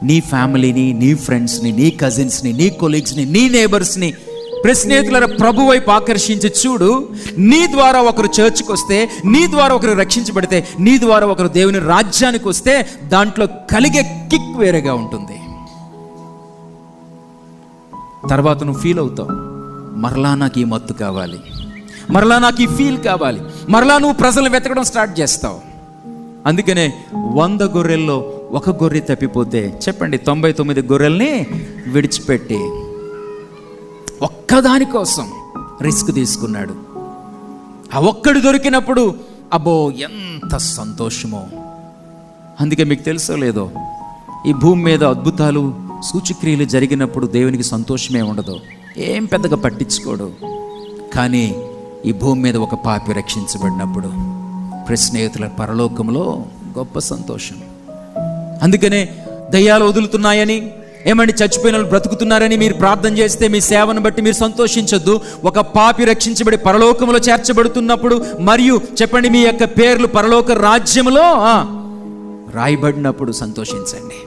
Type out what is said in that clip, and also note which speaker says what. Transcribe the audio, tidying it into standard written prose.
Speaker 1: నీ ఫ్యామిలీని, నీ ఫ్రెండ్స్ని, నీ కజిన్స్ని, నీ కొలీగ్స్ని, నీ నేబర్స్ని, స్నేహితుల ప్రభు వైపు ఆకర్షించి చూడు. నీ ద్వారా ఒకరు చర్చ్కి వస్తే, నీ ద్వారా ఒకరు రక్షించబడితే, నీ ద్వారా ఒకరు దేవుని రాజ్యానికి వస్తే దాంట్లో కలిగే కిక్ వేరేగా ఉంటుంది. తర్వాత నువ్వు ఫీల్ అవుతావు, మరలా నాకు ఈ మత్తు కావాలి, మరలా నాకు ఈ ఫీల్ కావాలి, మరలా నువ్వు ప్రజలు వెతకడం స్టార్ట్ చేస్తావు. అందుకనే 100 గొర్రెల్లో ఒక గొర్రె తప్పిపోతే చెప్పండి 99 గొర్రెల్ని విడిచిపెట్టి ఒక్కదాని కోసం రిస్క్ తీసుకున్నాడు. ఆ ఒక్కడు దొరికినప్పుడు అబ్బో ఎంత సంతోషమో. అందుకే మీకు తెలుసో లేదో, ఈ భూమి మీద అద్భుతాలు సూచక్రియలు జరిగినప్పుడు దేవునికి సంతోషమే ఉండదు, ఏం పెద్దగా పట్టించుకోడు. కానీ ఈ భూమి మీద ఒక పాపి రక్షించబడినప్పుడు స్నేహితుల పరలోకంలో గొప్ప సంతోషం. అందుకనే దయ్యాలు వదులుతున్నాయని, ఏమండి చచ్చిపోయిన వాళ్ళు బ్రతుకుతున్నారని మీరు ప్రార్థన చేస్తే మీ సేవను బట్టి మీరు సంతోషించొద్దు. ఒక పాపి రక్షించబడి పరలోకంలో చేర్చబడుతున్నప్పుడు, మరియు చెప్పండి మీ యొక్క పేర్లు పరలోక రాజ్యములో రాయబడినప్పుడు సంతోషించండి.